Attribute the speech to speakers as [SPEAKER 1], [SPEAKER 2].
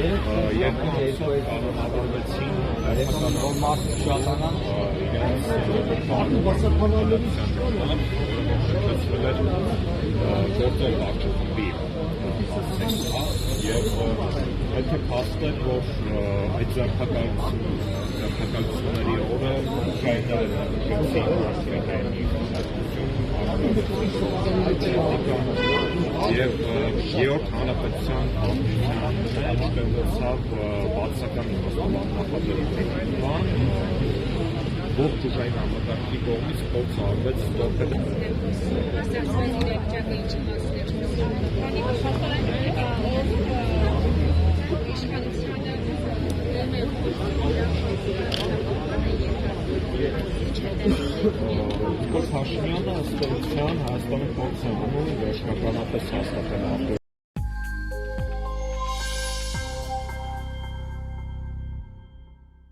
[SPEAKER 1] Երկու կանոնավորվեցին գործել վարչախմբի և եթե փաստեր, որ այդ ձերբակալությունների օրը Ուկրաինայում արտադրեցին մարդկային և Երրորդ հանրապետության պատմության մեջ տեղացավ բացական իմաստով նախաձեռնության ողջ ուժային համակարգի կողմից փորձ արվեց ստորվել։ Նիկոլ Փաշինյանը ըստ էության Հայաստանի փորձ է անում վերջնականապես հաստատել